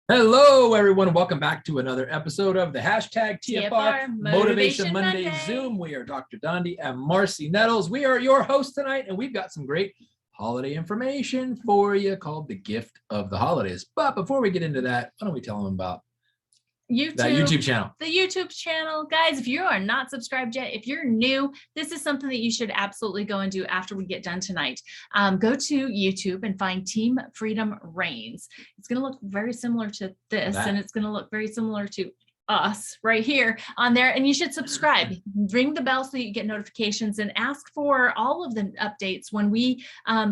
Hello, everyone. Welcome back to another episode of the hashtag TFR Motivation Monday Zoom. We are Dr. Dondi and Marcy Nettles. We are your hosts tonight, and we've got some great holiday information for you called the gift of the holidays. But before we get into that, why don't we tell them about that YouTube channel? The YouTube channel. Guys, if you are not subscribed yet, if you're new, this is something that you should absolutely go and do after we get done tonight. Go to YouTube and find Team Freedom Reigns. It's going to look very similar to this, and it's going to look very similar to us right here on there, and you should subscribe, ring the bell so that you get notifications, and ask for all of the updates when we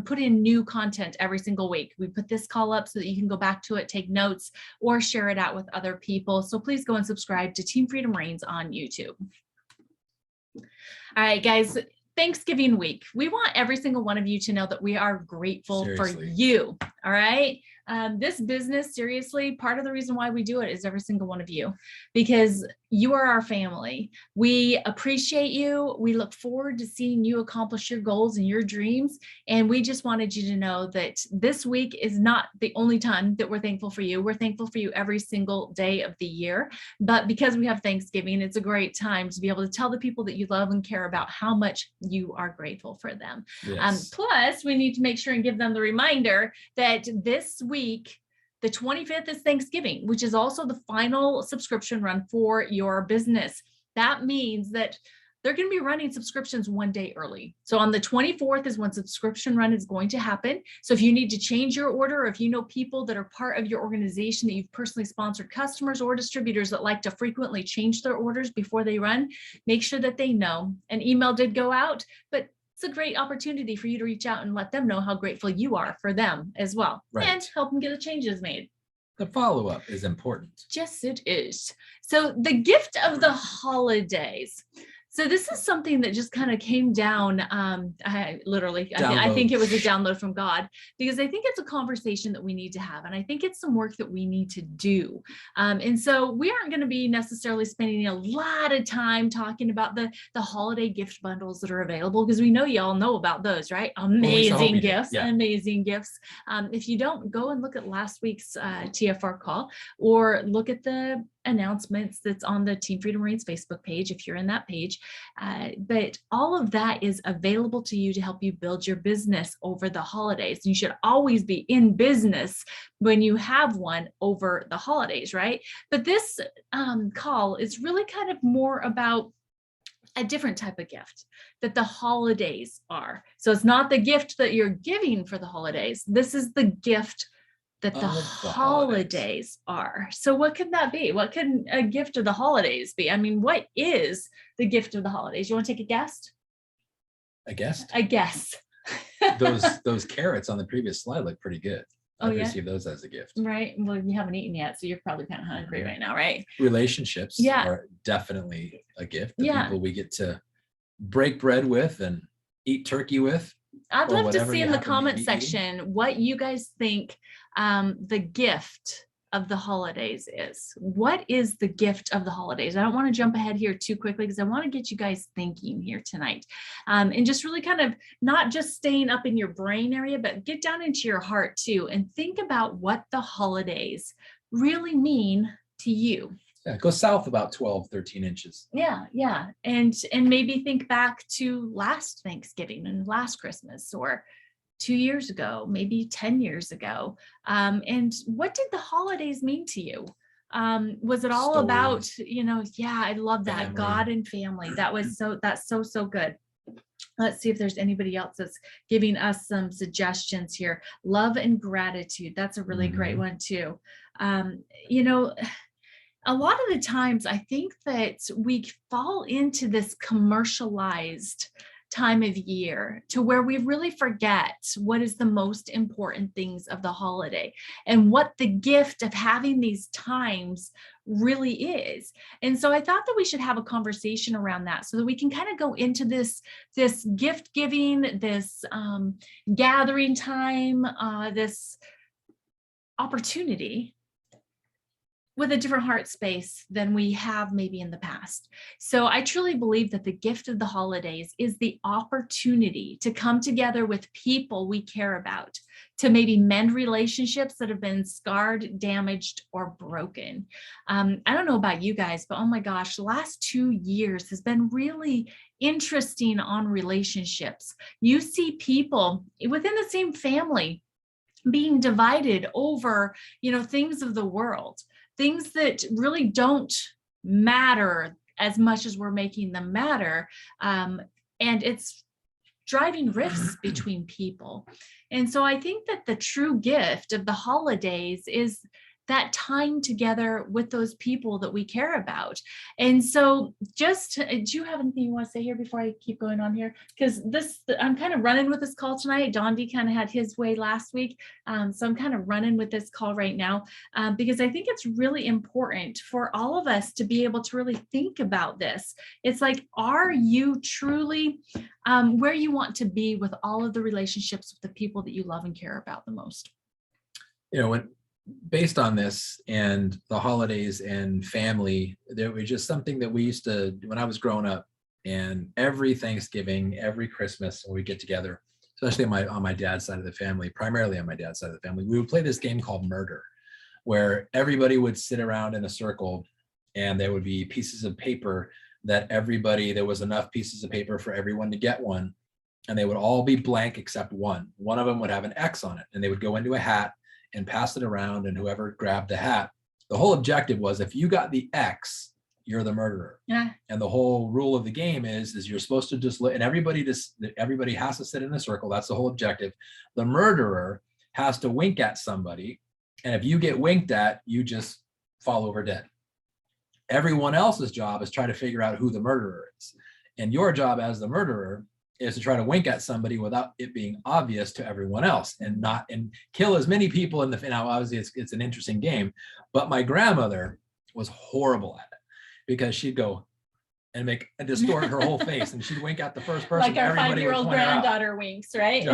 put in new content every single week. We put this call up so that you can go back to it, take notes, or share it out with other people. So please go and subscribe to Team Freedom Reigns on YouTube. All right, guys. Thanksgiving week. We want every single one of you to know that we are grateful for you. All right. This business, seriously, part of the reason why we do it is every single one of you, because you are our family. We appreciate you. We look forward to seeing you accomplish your goals and your dreams. And we just wanted you to know that this week is not the only time that we're thankful for you. We're thankful for you every single day of the year. But because we have Thanksgiving, it's a great time to be able to tell the people that you love and care about how much you are grateful for them. Yes. Plus, we need to make sure and give them the reminder that this week, the 25th is Thanksgiving, which is also the final subscription run for your business. That means that they're going to be running subscriptions one day early. So on the 24th is when subscription run is going to happen. So if you need to change your order, or if you know people that are part of your organization that you've personally sponsored, customers or distributors that like to frequently change their orders before they run, make sure that they know. An email did go out, but it's a great opportunity for you to reach out and let them know how grateful you are for them as well, and help them get the changes made. The follow-up is important. Yes, it is. So the gift of the holidays. So this is something that just kind of came down. I think it was a download from God, because I think it's a conversation that we need to have. And I think it's some work that we need to do. And so we aren't going to be necessarily spending a lot of time talking about the holiday gift bundles that are available, because we know y'all know about those, right? Amazing gifts, amazing gifts. If you don't, go and look at last week's TFR call, or look at the announcements that's on the Team Freedom Reigns Facebook page if you're in that page. But all of that is available to you to help you build your business over the holidays. You should always be in business when you have one over the holidays, right? But this call is really kind of more about a different type of gift that the holidays are. So it's not the gift that you're giving for the holidays. This is the gift that the holidays are. So what could that be? What can a gift of the holidays be? I mean, what is the gift of the holidays? You want to take a guess? A guess? A guess. those carrots on the previous slide look pretty good. I received those as a gift. Right. Well, you haven't eaten yet, so you're probably kind of hungry right now, right? Relationships are definitely a gift. The people we get to break bread with and eat turkey with. I'd love to see in the comment section what you guys think the gift of the holidays is. What is the gift of the holidays? I don't want to jump ahead here too quickly, because I want to get you guys thinking here tonight, and just really kind of not just staying up in your brain area, but get down into your heart too, and think about what the holidays really mean to you. Yeah, go south about 12, 13 inches. Yeah. And maybe think back to last Thanksgiving and last Christmas, or 2 years ago, maybe 10 years ago. And what did the holidays mean to you? Was it all about, I love that. Family. God and family. That's so good. Let's see if there's anybody else that's giving us some suggestions here. Love and gratitude. That's a really great one too. A lot of the times I think that we fall into this commercialized time of year to where we really forget what is the most important things of the holiday and what the gift of having these times really is. And so I thought that we should have a conversation around that, so that we can kind of go into this gift giving, this gathering time, this opportunity with a different heart space than we have maybe in the past. So I truly believe that the gift of the holidays is the opportunity to come together with people we care about, to maybe mend relationships that have been scarred, damaged, or broken. I don't know about you guys, but oh my gosh, the last 2 years has been really interesting on relationships. You see people within the same family being divided over, things of the world, things that really don't matter as much as we're making them matter. And it's driving rifts between people. And so I think that the true gift of the holidays is that time together with those people that we care about. And so do you have anything you want to say here before I keep going on here? Because I'm kind of running with this call tonight. Dondi kind of had his way last week. So I'm kind of running with this call right now because I think it's really important for all of us to be able to really think about this. It's like, are you truly where you want to be with all of the relationships with the people that you love and care about the most? Based on this and the holidays and family, there was just something that we used to, when I was growing up, and every Thanksgiving, every Christmas, when we get together, especially on my dad's side of the family, primarily on my dad's side of the family, we would play this game called Murder, where everybody would sit around in a circle and there would be pieces of paper that there was enough pieces of paper for everyone to get one. And they would all be blank except one. One of them would have an X on it, and they would go into a hat and pass it around, and whoever grabbed the hat, the whole objective was, if you got the X, you're the murderer. Yeah. And the whole rule of the game is you're supposed to just and everybody has to sit in a circle. That's the whole objective. The murderer has to wink at somebody, and if you get winked at, you just fall over dead. Everyone else's job is try to figure out who the murderer is, and your job as the murderer is to try to wink at somebody without it being obvious to everyone else, and kill as many people in the. Now, obviously, it's an interesting game, but my grandmother was horrible at it because she'd go and distort her whole face, and she'd wink at the first person. Like our 5-year-old granddaughter winks, right?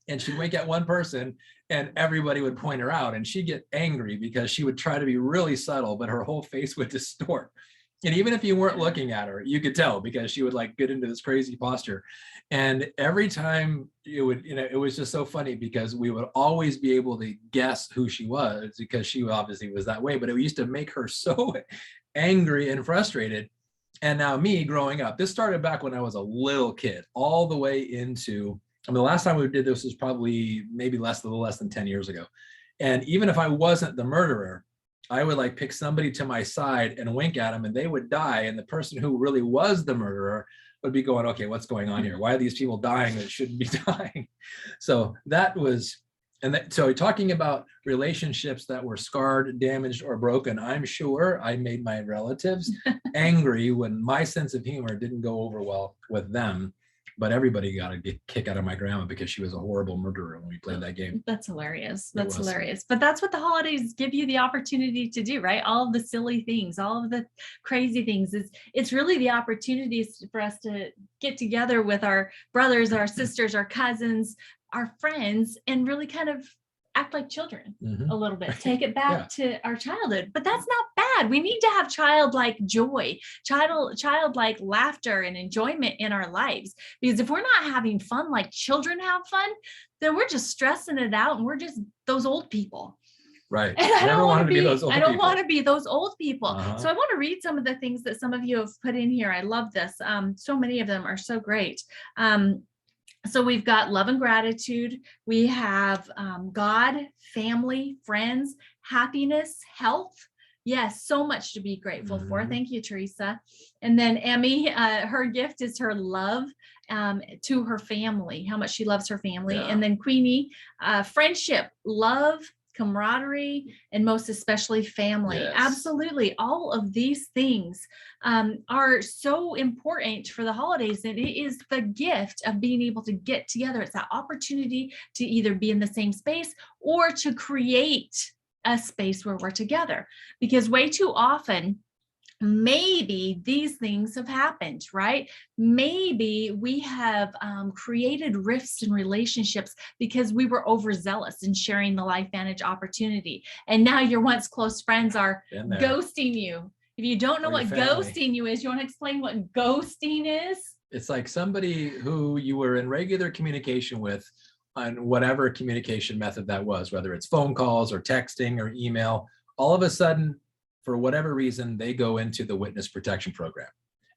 And she'd wink at one person, and everybody would point her out, and she'd get angry because she would try to be really subtle, but her whole face would distort. And even if you weren't looking at her, you could tell, because she would get into this crazy posture. And every time it was just so funny, because we would always be able to guess who she was, because she obviously was that way, but it used to make her so angry and frustrated. And now, me growing up, this started back when I was a little kid, all the way into, the last time we did this was probably maybe a little less than 10 years ago. And even if I wasn't the murderer, I would pick somebody to my side and wink at them, and they would die. And the person who really was the murderer would be going, okay, what's going on here? Why are these people dying that shouldn't be dying? So so talking about relationships that were scarred, damaged, or broken, I'm sure I made my relatives angry when my sense of humor didn't go over well with them. But everybody got a kick out of my grandma because she was a horrible murderer when we played that game. That's hilarious. That's hilarious. But that's what the holidays give you the opportunity to do, right? All of the silly things, all of the crazy things. It's really the opportunities for us to get together with our brothers, our sisters, our cousins, our friends, and really kind of act like children a little bit, take it back to our childhood. But that's not bad. We need to have childlike joy, childlike laughter and enjoyment in our lives. Because if we're not having fun like children have fun, then we're just stressing it out, and we're just those old people. Right. And I don't want to be those old people. I don't want to be those old people. So I want to read some of the things that some of you have put in here. I love this. So many of them are so great. So we've got love and gratitude. We have God, family, friends, happiness, health. Yes, so much to be grateful for. Thank you, Teresa. And then Emmy, her gift is her love to her family, how much she loves her family. Yeah. And then Queenie, friendship, love, camaraderie, and most especially family. Yes. Absolutely. All of these things are so important for the holidays, and it is the gift of being able to get together. It's that opportunity to either be in the same space or to create a space where we're together, because way too often maybe these things have happened, right? Maybe we have created rifts in relationships because we were overzealous in sharing the LifeVantage opportunity. And now your once close friends are ghosting you. If you don't know what ghosting you is, you want to explain what ghosting is? It's like somebody who you were in regular communication with on whatever communication method that was, whether it's phone calls or texting or email, all of a sudden, for whatever reason, they go into the witness protection program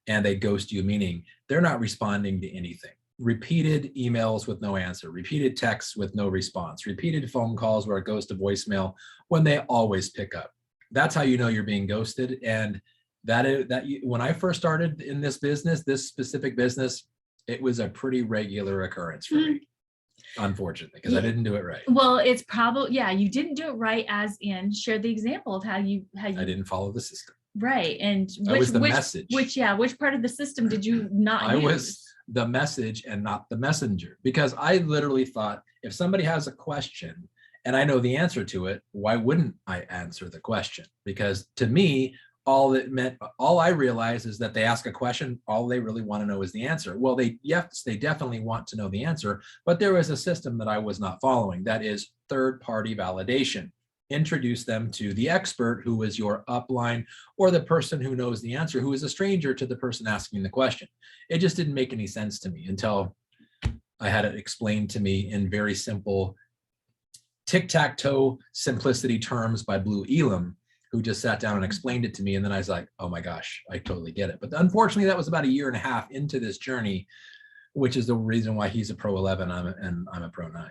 and they ghost you, meaning they're not responding to anything. Repeated emails with no answer, repeated texts with no response, repeated phone calls where it goes to voicemail when they always pick up. That's how you know you're being ghosted. And when I first started in this business, this specific business, it was a pretty regular occurrence for me. Unfortunately, because I didn't do it right. Well, it's probably, you didn't do it right, as in share the example of how you I didn't follow the system. Right. And which message. Which part of the system did you not I use? was the message and not the messenger, because I literally thought if somebody has a question and I know the answer to it, why wouldn't I answer the question? Because to me, all I realize is that they ask a question, all they really want to know is the answer. Well, they definitely want to know the answer, but there was a system that I was not following. That is third-party validation. Introduce them to the expert, who is your upline, or the person who knows the answer, who is a stranger to the person asking the question. It just didn't make any sense to me until I had it explained to me in very simple tic-tac-toe simplicity terms by Blue Elam, who just sat down and explained it to me. And then I was like, oh my gosh, I totally get it. But unfortunately, that was about 1.5 years into this journey, which is the reason why he's a Pro 11 and I'm a Pro 9,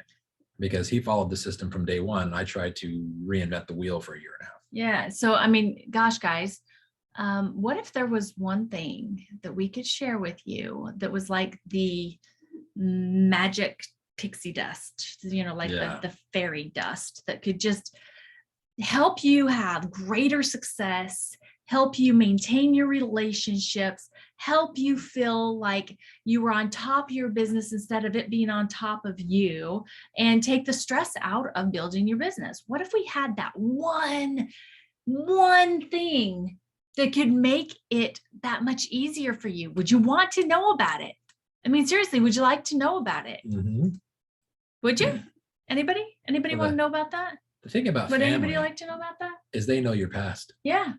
because he followed the system from day one. And I tried to reinvent the wheel for 1.5 years. Yeah. So, I mean, gosh, guys, what if there was one thing that we could share with you that was like the magic pixie dust, the fairy dust that could just help you have greater success, help you maintain your relationships, help you feel like you were on top of your business instead of it being on top of you, and take the stress out of building your business? What if we had that one thing that could make it that much easier for you? Would you want to know about it? I mean, seriously, would you like to know about it? Mm-hmm. Would you? Anybody want to know about that? The thing about Would family anybody like to know about that? is they know your past. Yeah.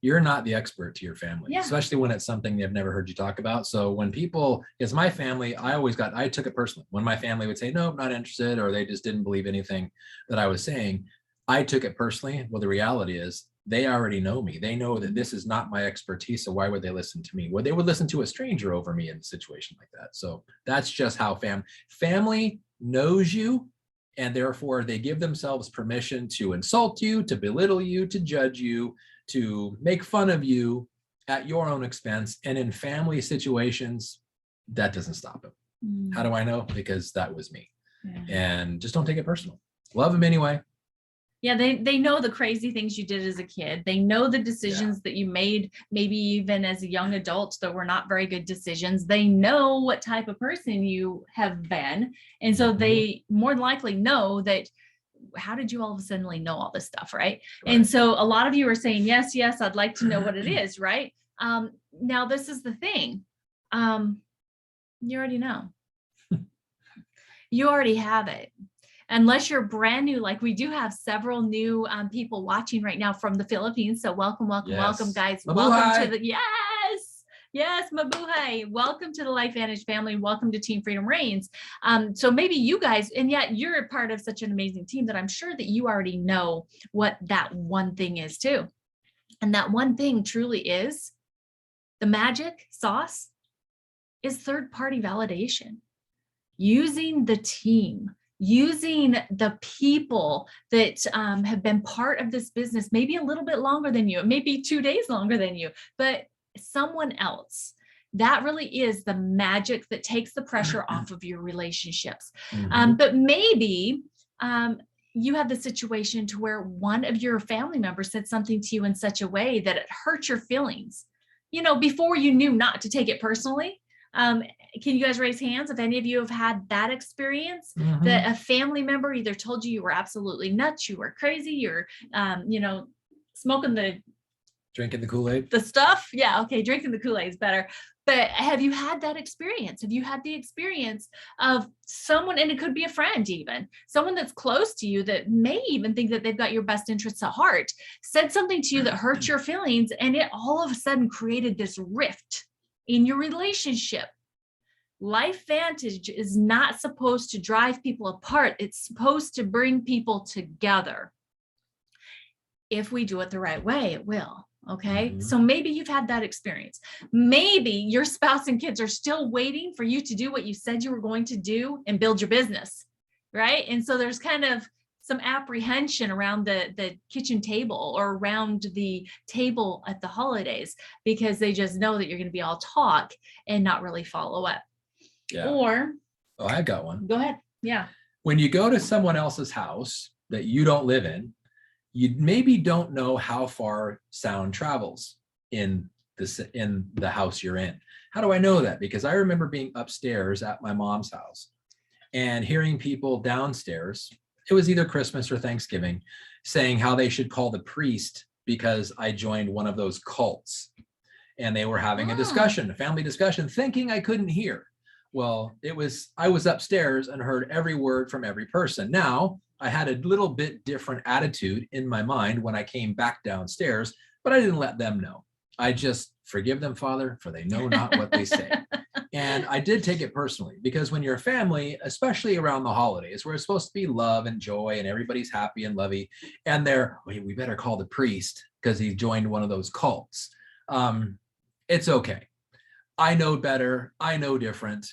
You're not the expert to your family, Yeah. especially when it's something they've never heard you talk about. So when it's my family, I took it personally. When my family would say, no, not interested, or they just didn't believe anything that I was saying, I took it personally. Well, the reality is they already know me. They know that this is not my expertise. So why would they listen to me? Well, they would listen to a stranger over me in a situation like that. So that's just how family knows you. And therefore they give themselves permission to insult you, to belittle you, to judge you, to make fun of you at your own expense. And in family situations, that doesn't stop them. How do I know? Because that was me. Yeah. And just don't take it personal. Love them anyway. Yeah, they know the crazy things you did as a kid. They know the decisions that you made, maybe even as a young adult, that were not very good decisions. They know what type of person you have been. And so they more than likely know that. How did you all of a sudden know all this stuff, right? And so a lot of you are saying, yes, I'd like to know what it is, right? Now, this is the thing. You already know. You already have it. Unless you're brand new, like we do have several new people watching right now from the Philippines. So welcome, guys. Mabuhay. Welcome to the, yes, mabuhay. Welcome to the LifeVantage family. Welcome to Team Freedom Reigns. So maybe you guys, and yet you're a part of such an amazing team that I'm sure that you already know what that one thing is too. And that one thing truly is the magic sauce is third-party validation. Using the team, using the people that have been part of this business, maybe a little bit longer than you, maybe 2 days longer than you, but someone else. That really is the magic that takes the pressure off of your relationships. But maybe you have the situation to where one of your family members said something to you in such a way that it hurt your feelings, before you knew not to take it personally. Can you guys raise hands if any of you have had that experience, that a family member either told you were absolutely nuts, you were crazy, you're, smoking the Drinking the Kool-Aid. The stuff. Yeah. Okay. Drinking the Kool-Aid is better. But have you had that experience? Have you had the experience of someone, and it could be a friend, even someone that's close to you that may even think that they've got your best interests at heart, said something to you that hurt your feelings, and it all of a sudden created this rift in your relationship? LifeVantage is not supposed to drive people apart. It's supposed to bring people together. If we do it the right way, it will. Okay. Mhm. So maybe you've had that experience. Maybe your spouse and kids are still waiting for you to do what you said you were going to do and build your business. Right. And so there's kind of some apprehension around the kitchen table or around the table at the holidays, because they just know that you're going to be all talk and not really follow up. Yeah. Or, oh, I got one. go ahead. Yeah. When you go to someone else's house that you don't live in, you maybe don't know how far sound travels in the house you're in. How do I know that? Because I remember being upstairs at my mom's house and hearing people downstairs, it was either Christmas or Thanksgiving, saying how they should call the priest because I joined one of those cults. And they were having a discussion, a family discussion, thinking I couldn't hear. Well, I was upstairs and heard every word from every person. Now, I had a little bit different attitude in my mind when I came back downstairs, but I didn't let them know. I just forgive them, Father, for they know not what they say. And I did take it personally, because when you're a family, especially around the holidays, where it's supposed to be love and joy and everybody's happy and lovey, and we better call the priest because he joined one of those cults. It's okay. I know better. I know different.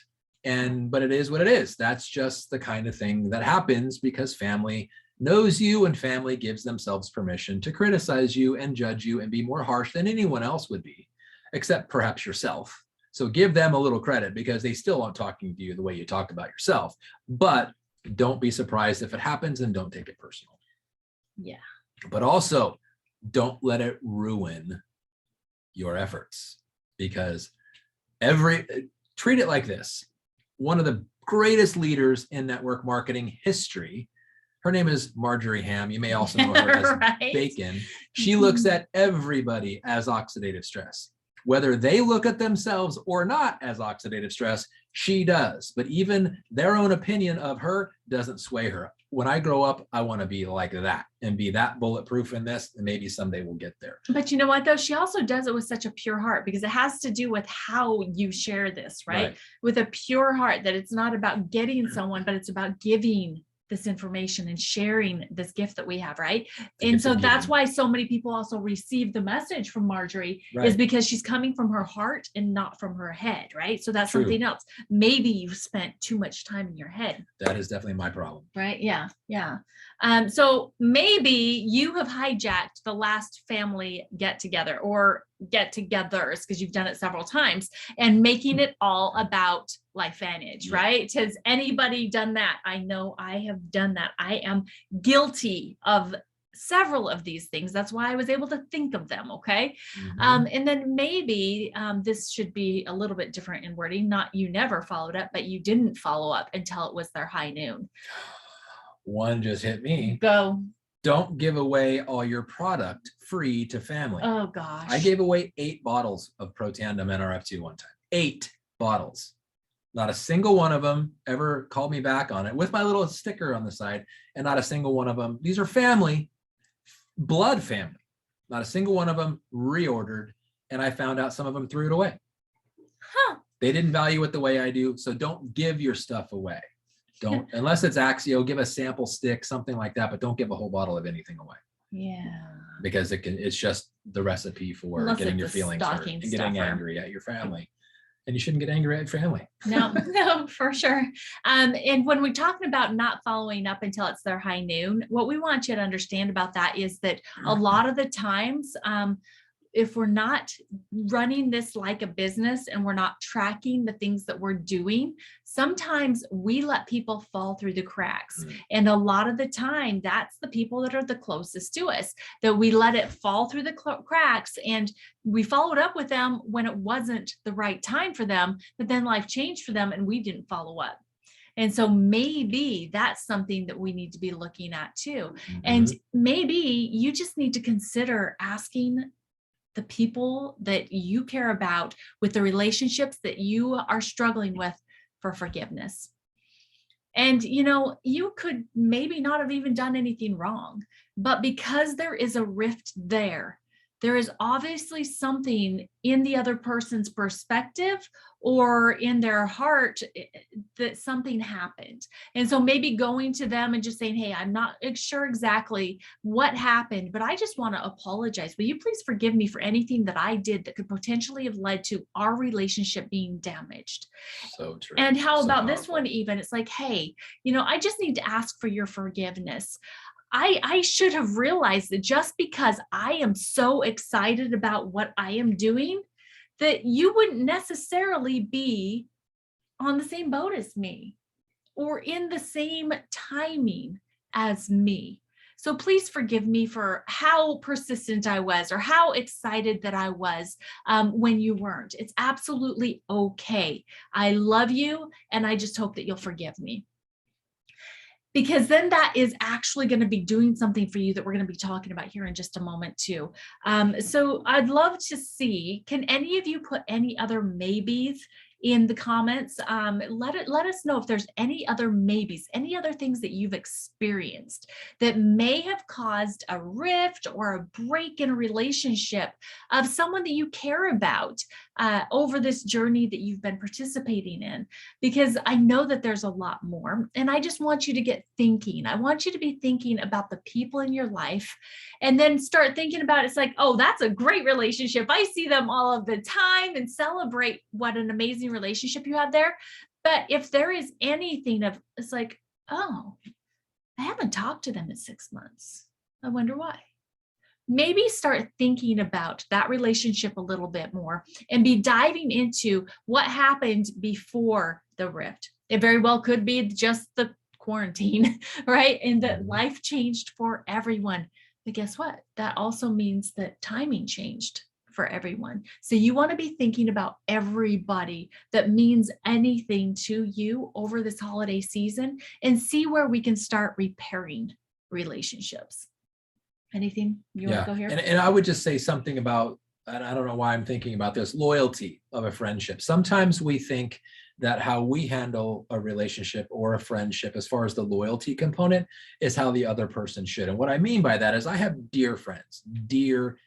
But it is what it is. That's just the kind of thing that happens because family knows you, and family gives themselves permission to criticize you and judge you and be more harsh than anyone else would be, except perhaps yourself. So give them a little credit, because they still aren't talking to you the way you talk about yourself. But don't be surprised if it happens, and don't take it personal. Yeah. But also, don't let it ruin your efforts, because treat it like this. One of the greatest leaders in network marketing history, her name is Marjorie Ham. You may also know her as Right. Bacon. She looks at everybody as oxidative stress. Whether they look at themselves or not as oxidative stress, she does. But even their own opinion of her doesn't sway her. When I grow up, I want to be like that and be that bulletproof in this, and maybe someday we'll get there. But you know what, though? She also does it with such a pure heart, because it has to do with how you share this, right? With a pure heart, that it's not about getting someone, but it's about giving this information and sharing this gift that we have, right? And so that's why so many people also receive the message from Marjorie, is because she's coming from her heart and not from her head, right? So that's something else. Maybe you've spent too much time in your head. That is definitely my problem. Right. Yeah. Yeah. So maybe you have hijacked the last family get together or get togethers, because you've done it several times, and making it all about LifeVantage, right? Has anybody done that? I know I have done that. I am guilty of several of these things. That's why I was able to think of them. Okay. And then maybe this should be a little bit different in wording. Not you never followed up, but you didn't follow up until it was their high noon. One just hit me. Go. Don't give away all your product free to family. Oh gosh. I gave away 8 bottles of Protandim NRF2 one time. 8 bottles. Not a single one of them ever called me back on it with my little sticker on the side, and not a single one of them. These are family, blood family. Not a single one of them reordered, and I found out some of them threw it away. They didn't value it the way I do, so don't give your stuff away. Don't, unless it's Axio, give a sample stick, something like that, but don't give a whole bottle of anything away. Yeah. Because it's just the recipe for getting your feelings hurt and getting angry at your family. And you shouldn't get angry at your family. No, for sure. And when we're talking about not following up until it's their high noon, what we want you to understand about that is that a lot of the times, if we're not running this like a business and we're not tracking the things that we're doing, sometimes we let people fall through the cracks. And a lot of the time, that's the people that are the closest to us, that we let it fall through the cracks, and we followed up with them when it wasn't the right time for them, but then life changed for them and we didn't follow up. And so maybe that's something that we need to be looking at too. And maybe you just need to consider asking the people that you care about, with the relationships that you are struggling with, for forgiveness. And, you could maybe not have even done anything wrong, but because there is a rift there is obviously something in the other person's perspective or in their heart that something happened. And so maybe going to them and just saying, hey, I'm not sure exactly what happened, but I just want to apologize. Will you please forgive me for anything that I did that could potentially have led to our relationship being damaged? So true. And how So about this powerful. one even? It's like, hey, I just need to ask for your forgiveness. I should have realized that just because I am so excited about what I am doing, that you wouldn't necessarily be on the same boat as me or in the same timing as me. So please forgive me for how persistent I was or how excited that I was when you weren't. It's absolutely okay. I love you, and I just hope that you'll forgive me. Because then that is actually going to be doing something for you that we're going to be talking about here in just a moment too. So I'd love to see, can any of you put any other maybes in the comments? Let us know if there's any other maybes, any other things that you've experienced that may have caused a rift or a break in a relationship of someone that you care about over this journey that you've been participating in, because I know that there's a lot more. And I just want you to get thinking. I want you to be thinking about the people in your life, and then start thinking about, it's like, oh, that's a great relationship. I see them all of the time, and celebrate what an amazing relationship you have there. But if there is anything of, it's like, oh, I haven't talked to them in 6 months. I wonder why. Maybe start thinking about that relationship a little bit more and be diving into what happened before the rift. It very well could be just the quarantine, right? And that life changed for everyone. But guess what? That also means that timing changed for everyone. So you want to be thinking about everybody that means anything to you over this holiday season, and see where we can start repairing relationships. Anything you want to go here? And I would just say something about, and I don't know why I'm thinking about this, loyalty of a friendship. Sometimes we think that how we handle a relationship or a friendship, as far as the loyalty component, is how the other person should. And what I mean by that is, I have dear friends, dear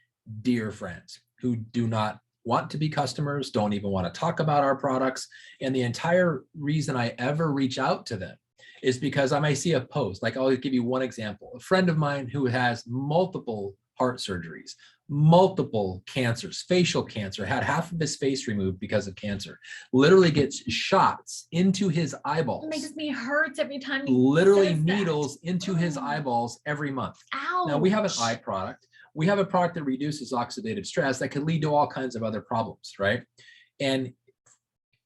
friends, who do not want to be customers, don't even want to talk about our products. And the entire reason I ever reach out to them is because I might see a post. Like, I'll give you one example. A friend of mine who has multiple heart surgeries, multiple cancers, facial cancer, had half of his face removed because of cancer, literally gets shots into his eyeballs. It makes me hurt every time. Literally needles into his eyeballs every month. Ouch. Now, we have an eye product. We have a product that reduces oxidative stress that could lead to all kinds of other problems, right? And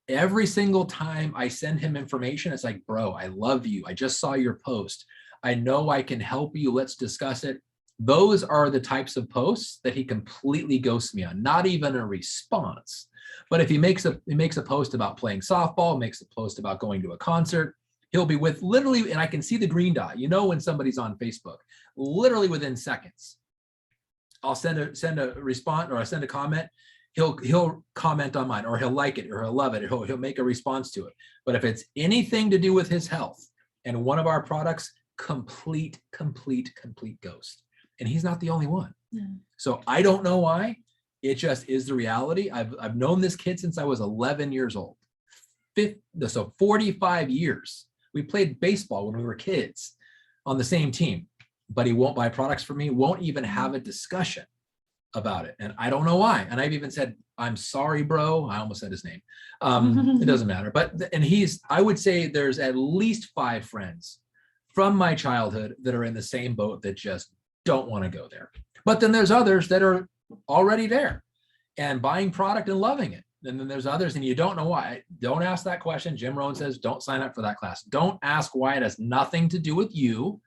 every single time I send him information, it's like, bro, I love you. I just saw your post. I know I can help you. Let's discuss it. Those are the types of posts that he completely ghosts me on, not even a response. But if he makes a post about playing softball, makes a post about going to a concert, he'll be with literally, and I can see the green dot, when somebody's on Facebook, literally within seconds. I'll send a response, or I send a comment. He'll comment on mine, or he'll like it, or he'll love it, or he'll make a response to it. But if it's anything to do with his health and one of our products, complete ghost. And he's not the only one. Yeah. So I don't know why. It just is the reality. I've known this kid since I was 11 years old. So 45 years. We played baseball when we were kids on the same team, but he won't buy products from me, won't even have a discussion about it. And I don't know why. And I've even said, I'm sorry, bro. I almost said his name. It doesn't matter. But, and I would say there's at least 5 friends from my childhood that are in the same boat, that just don't want to go there. But then there's others that are already there and buying product and loving it. And then there's others, and you don't know why. Don't ask that question. Jim Rohn says, don't sign up for that class. Don't ask why. It has nothing to do with you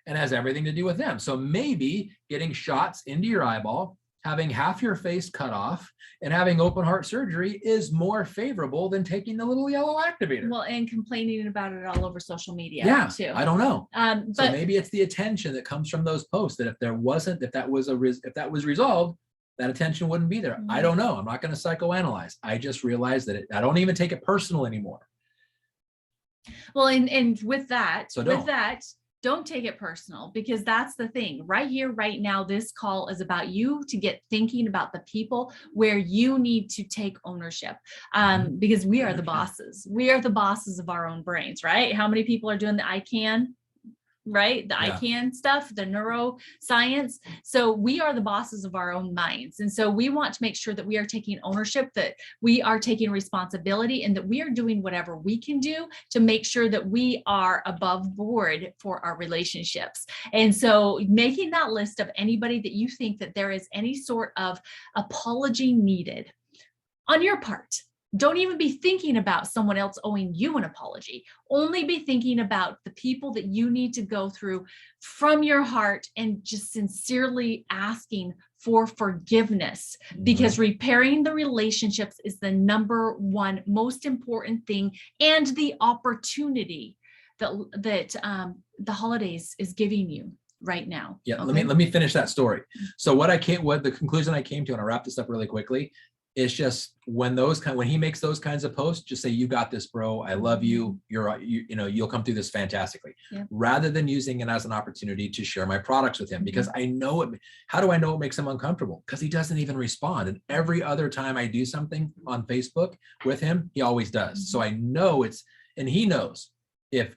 and has everything to do with them. So maybe getting shots into your eyeball, having half your face cut off, and having open heart surgery is more favorable than taking the little yellow activator. Well, and complaining about it all over social media too. I don't know. But so maybe it's the attention that comes from those posts, that if that was resolved, that attention wouldn't be there. I don't know. I'm not going to psychoanalyze. I just realized that I don't even take it personal anymore. Well, and with that, So don't take it personal, because that's the thing right here, right now. This call is about you to get thinking about the people where you need to take ownership, because we are the bosses. We are the bosses of our own brains, right? How many people are doing the I can? Right? The I can stuff, the neuroscience. So we are the bosses of our own minds. And so we want to make sure that we are taking ownership, that we are taking responsibility, and that we are doing whatever we can do to make sure that we are above board for our relationships. And so making that list of anybody that you think that there is any sort of apology needed on your part. Don't even be thinking about someone else owing you an apology. Only be thinking about the people that you need to go through from your heart and just sincerely asking for forgiveness, because repairing the relationships is the number one most important thing, and the opportunity that the holidays is giving you right now. Yeah. Okay? Let me finish that story. So what the conclusion I came to, and I'll wrap this up really quickly, it's just when he makes those kinds of posts, just say, you got this, bro. I love you. You'll come through this fantastically, rather than using it as an opportunity to share my products with him, because I know it. How do I know it makes him uncomfortable? Because he doesn't even respond. And every other time I do something on Facebook with him, he always does. So I know and he knows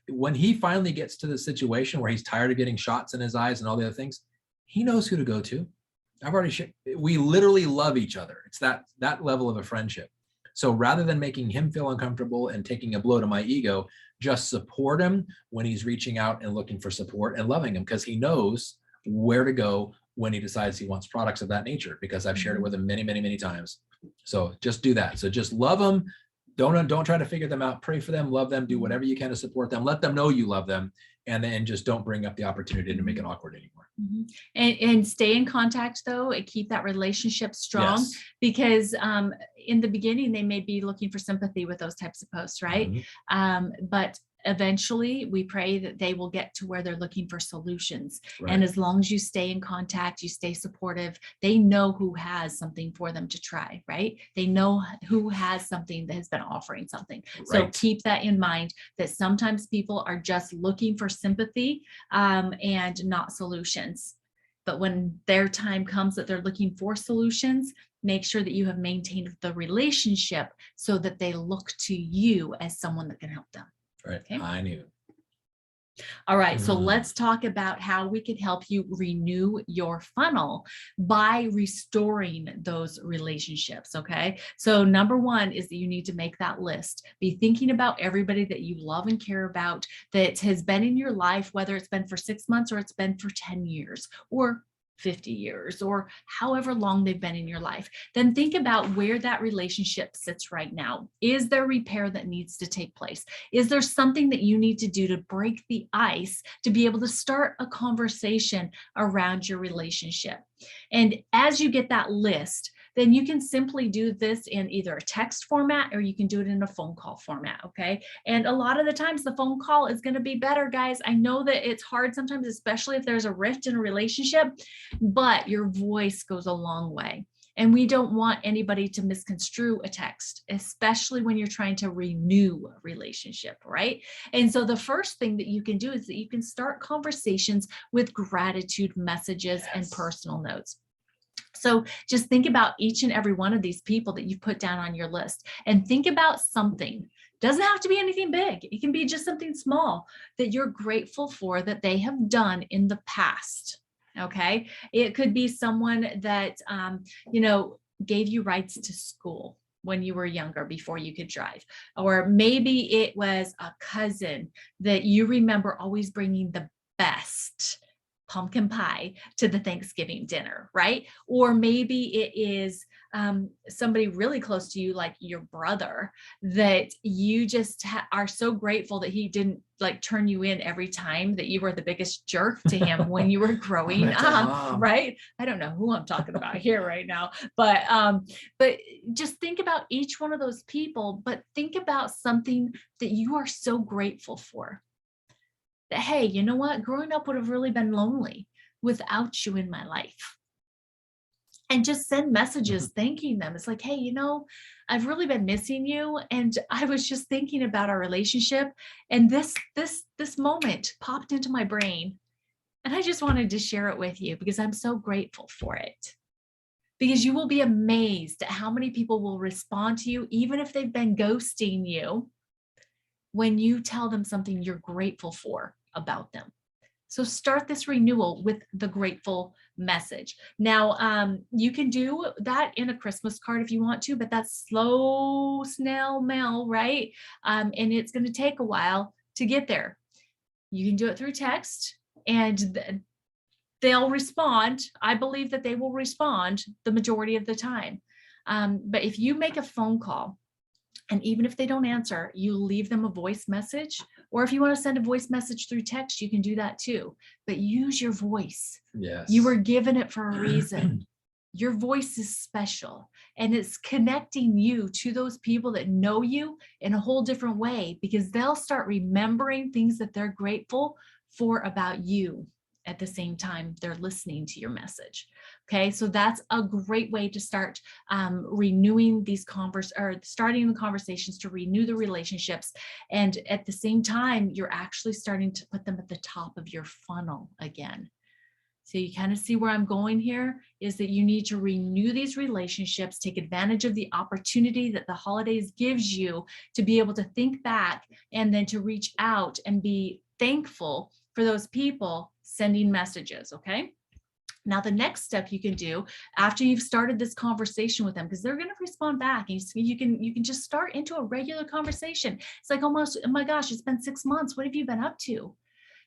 when he finally gets to the situation where he's tired of getting shots in his eyes and all the other things, he knows who to go to. I've already shared, we literally love each other. It's that level of a friendship. So rather than making him feel uncomfortable and taking a blow to my ego, just support him when he's reaching out and looking for support, and loving him, because he knows where to go when he decides he wants products of that nature, because I've shared it with him many, many, many times. So just do that. So just love them. Don't try to figure them out. Pray for them, love them, do whatever you can to support them. Let them know you love them, and then just don't bring up the opportunity to make it awkward anymore. And stay in contact though, and keep that relationship strong, because in the beginning they may be looking for sympathy with those types of posts, right? But eventually we pray that they will get to where they're looking for solutions. And as long as you stay in contact, you stay supportive, they know who has something for them to try, right? They know who has something that has been offering something. So keep that in mind, that sometimes people are just looking for sympathy and not solutions. But when their time comes that they're looking for solutions, make sure that you have maintained the relationship so that they look to you as someone that can help them. Right. Okay. I knew. All right. So let's talk about how we can help you renew your funnel by restoring those relationships. Okay. So number one is that you need to make that list. Be thinking about everybody that you love and care about, that has been in your life, whether it's been for 6 months or it's been for 10 years or 50 years or however long they've been in your life. Then think about where that relationship sits right now. Is there repair that needs to take place? Is there something that you need to do to break the ice to be able to start a conversation around your relationship? And as you get that list, then you can simply do this in either a text format or you can do it in a phone call format, okay? And a lot of the times the phone call is going to be better, guys. I know that it's hard sometimes, especially if there's a rift in a relationship, but your voice goes a long way. And we don't want anybody to misconstrue a text, especially when you're trying to renew a relationship, right? And so the first thing that you can do is that you can start conversations with gratitude messages and personal notes. So just think about each and every one of these people that you've put down on your list, and think about something. Doesn't have to be anything big. It can be just something small that you're grateful for that they have done in the past. Okay. It could be someone that, gave you rides to school when you were younger before you could drive. Or maybe it was a cousin that you remember always bringing the best pumpkin pie to the Thanksgiving dinner, right? Or maybe it is somebody really close to you, like your brother, that you just are so grateful that he didn't turn you in every time that you were the biggest jerk to him when you were growing up, right? I don't know who I'm talking about here right now, but just think about each one of those people, but think about something that you are so grateful for. That, hey, you know what? Growing up would have really been lonely without you in my life. and just send messages thanking them. It's like, hey, I've really been missing you. And I was just thinking about our relationship. And this moment popped into my brain. And I just wanted to share it with you because I'm so grateful for it. Because you will be amazed at how many people will respond to you, even if they've been ghosting you, when you tell them something you're grateful for about them. So start this renewal with the grateful message. Now, you can do that in a Christmas card if you want to, but that's slow snail mail, right? And it's going to take a while to get there. You can do it through text, and they'll respond. I believe that they will respond the majority of the time. But if you make a phone call, and even if they don't answer, you leave them a voice message, or if you want to send a voice message through text, you can do that too. But use your voice. Yes. You were given it for a reason. Your voice is special, and it's connecting you to those people that know you in a whole different way, because they'll start remembering things that they're grateful for about you at the same time they're listening to your message. Okay, so that's a great way to start renewing these starting the conversations to renew the relationships. And at the same time, you're actually starting to put them at the top of your funnel again. So you kind of see where I'm going here, is that you need to renew these relationships, take advantage of the opportunity that the holidays gives you to be able to think back and then to reach out and be thankful for those people sending messages. Okay. Now, the next step you can do after you've started this conversation with them, because they're going to respond back, and you can just start into a regular conversation. It's like, almost, oh my gosh, it's been 6 months. What have you been up to?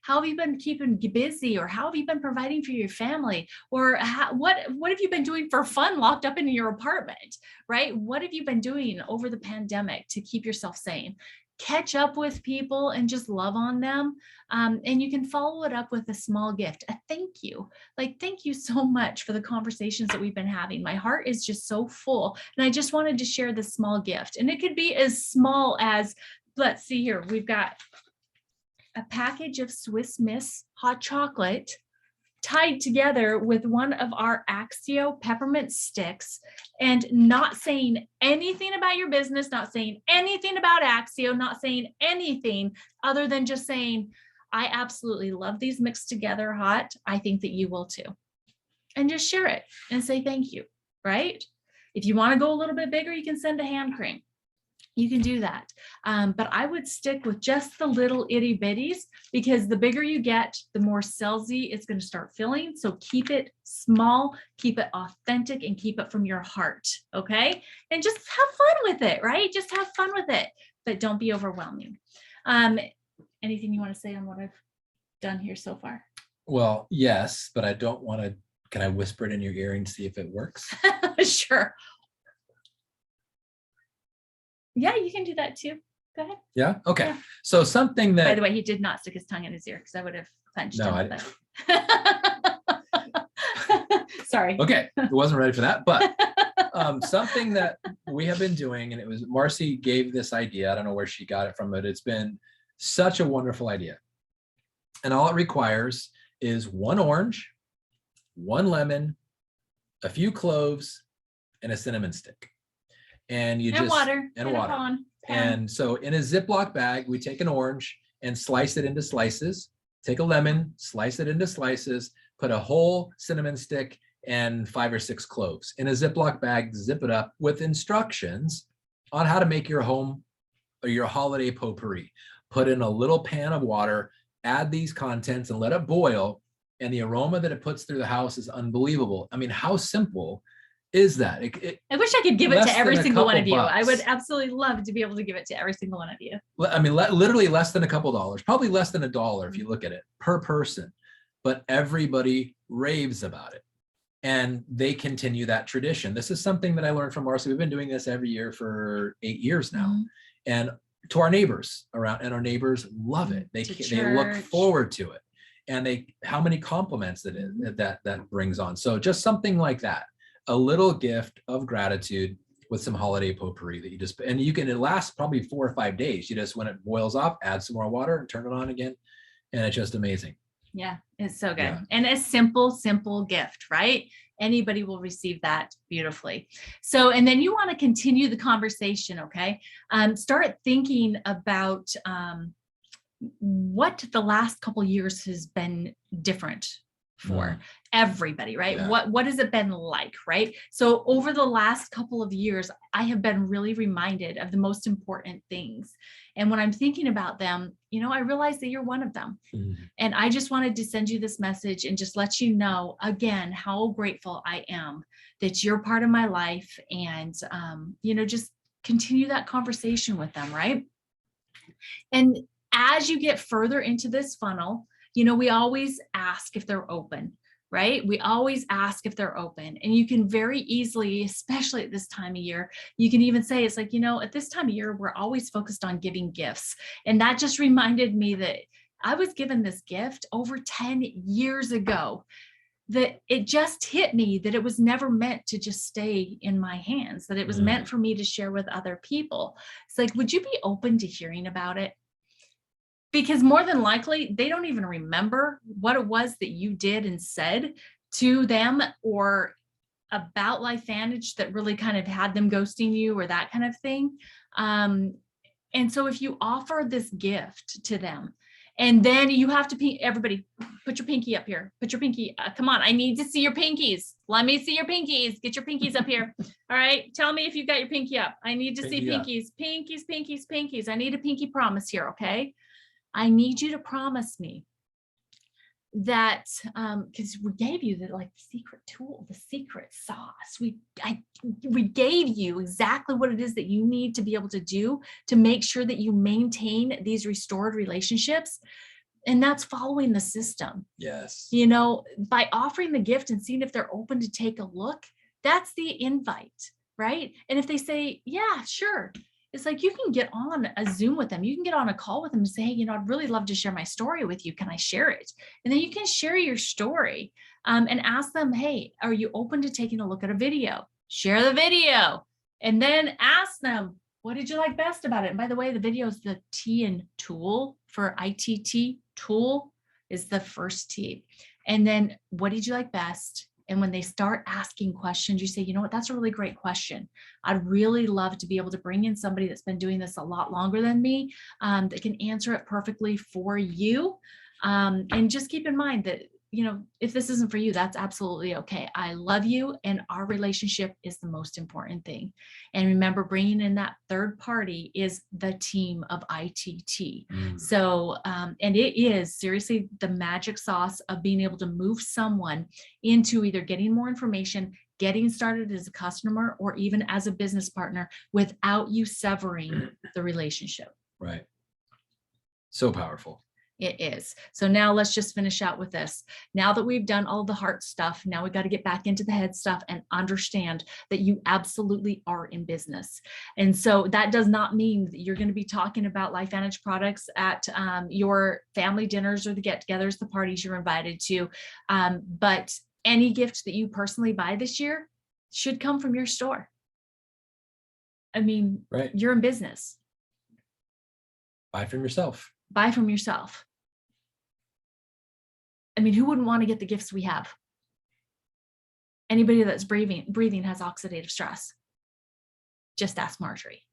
How have you been keeping busy? Or how have you been providing for your family? Or what have you been doing for fun locked up in your apartment, right? What have you been doing over the pandemic to keep yourself sane? Catch up with people and just love on them. And you can follow it up with a small gift, a thank you. Like, thank you so much for the conversations that we've been having. My heart is just so full. And I just wanted to share this small gift. And it could be as small as, let's see here, we've got a package of Swiss Miss hot chocolate tied together with one of our Axio peppermint sticks, and not saying anything about your business, not saying anything about Axio, not saying anything other than just saying, I absolutely love these mixed together hot. I think that you will too. And just share it and say thank you, right? If you want to go a little bit bigger, you can send a hand cream. You can do that. But I would stick with just the little itty bitties, because the bigger you get, the more salesy it's going to start feeling. So keep it small, keep it authentic, and keep it from your heart. Okay. And just have fun with it, right? Just have fun with it, but don't be overwhelming. Anything you want to say on what I've done here so far? Well, yes, but I don't want to, can I whisper it in your ear and see if it works? Sure. Yeah, you can do that too. Go ahead. Yeah. Okay. Yeah. So something that, by the way, he did not stick his tongue in his ear, because I would have punched him. Sorry. Okay. I wasn't ready for that, but something that we have been doing, and it was Marcy gave this idea. I don't know where she got it from, but it's been such a wonderful idea. And all it requires is 1 orange, 1 lemon, a few cloves, and a cinnamon stick. And you water. And so in a Ziploc bag, we take an orange and slice it into slices, take a lemon, slice it into slices, put a whole cinnamon stick and 5 or 6 cloves in a Ziploc bag, zip it up with instructions on how to make your home or your holiday potpourri. Put in a little pan of water, add these contents and let it boil. And the aroma that it puts through the house is unbelievable. I mean, how simple is that? I wish I could give it to every single one of you. I would absolutely love to be able to give it to every single one of you. I mean, literally less than a couple dollars, probably less than $1 if you look at it per person, but everybody raves about it. And they continue that tradition. This is something that I learned from Marcy. We've been doing this every year for 8 years now. Mm-hmm. And to our neighbors around, and our neighbors love it. They look forward to it. And how many compliments that brings on. So just something like that. A little gift of gratitude with some holiday potpourri that you just, and it lasts probably 4 or 5 days. You just, when it boils off, add some more water and turn it on again. And it's just amazing. Yeah, it's so good. Yeah. And a simple gift, right? anybody will receive that beautifully. So, and then you want to continue the conversation. Okay. Start thinking about what the last couple of years has been different for everybody, right? Yeah. What has it been like, right? So over the last couple of years, I have been really reminded of the most important things. And when I'm thinking about them, I realize that you're one of them. And I just wanted to send you this message and just let you know again how grateful I am that you're part of my life, and just continue that conversation with them, right? And as you get further into this funnel, we always ask if they're open, right? We always ask if they're open. And you can very easily, especially at this time of year, you can even say, it's like, at this time of year, we're always focused on giving gifts. And that just reminded me that I was given this gift over 10 years ago, that it just hit me that it was never meant to just stay in my hands, that it was meant for me to share with other people. It's like, would you be open to hearing about it? Because more than likely, they don't even remember what it was that you did and said to them or about LifeVantage that really kind of had them ghosting you or that kind of thing. And so if you offer this gift to them, and then you have to, everybody, put your pinky up here. Put your pinky. Come on. I need to see your pinkies. Let me see your pinkies. Get your pinkies up here. All right. Tell me if you've got your pinky up. I need to see pinkies. Pinkies, pinkies, pinkies. I need a pinky promise here. Okay. I need you to promise me that, because we gave you the secret tool, the secret sauce. We gave you exactly what it is that you need to be able to do to make sure that you maintain these restored relationships. And that's following the system. Yes. By offering the gift and seeing if they're open to take a look, that's the invite, right? And if they say, yeah, sure. It's like, you can get on a Zoom with them. You can get on a call with them and say, hey, I'd really love to share my story with you. Can I share it? And then you can share your story and ask them, hey, are you open to taking a look at a video? Share the video. And then ask them, what did you like best about it? And by the way, the video is the T in tool for ITT. Tool is the first T. And then what did you like best? And when they start asking questions, you say, you know what, that's a really great question. I'd really love to be able to bring in somebody that's been doing this a lot longer than me, that can answer it perfectly for you. And just keep in mind that, if this isn't for you, that's absolutely okay. I love you, and our relationship is the most important thing. And remember, bringing in that third party is the team of ITT. So, and it is seriously the magic sauce of being able to move someone into either getting more information, getting started as a customer, or even as a business partner without you severing the relationship. Right. So powerful. It is. So now let's just finish out with this. Now that we've done all the heart stuff, now we got to get back into the head stuff and understand that you absolutely are in business. And so that does not mean that you're going to be talking about LifeVantage products at your family dinners or the get-togethers, the parties you're invited to. But any gift that you personally buy this year should come from your store. I mean, right. You're in business. Buy from yourself. Buy from yourself. I mean, who wouldn't want to get the gifts we have? Anybody that's breathing has oxidative stress. Just ask Marjorie.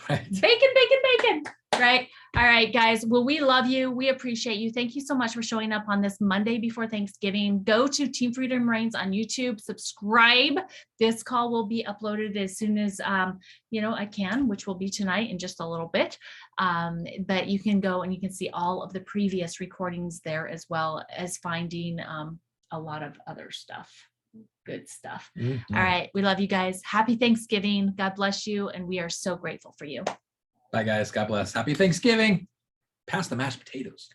Right. Bacon, bacon, bacon. Right. All right, guys. Well, we love you. We appreciate you. Thank you so much for showing up on this Monday before Thanksgiving. Go to Team Freedom Reigns on YouTube. Subscribe. This call will be uploaded as soon as, I can, which will be tonight in just a little bit. But you can go and you can see all of the previous recordings there, as well as finding a lot of other stuff. Good stuff. Mm-hmm. All right. We love you guys. Happy Thanksgiving. God bless you. And we are so grateful for you. Bye, guys. God bless. Happy Thanksgiving. Pass the mashed potatoes.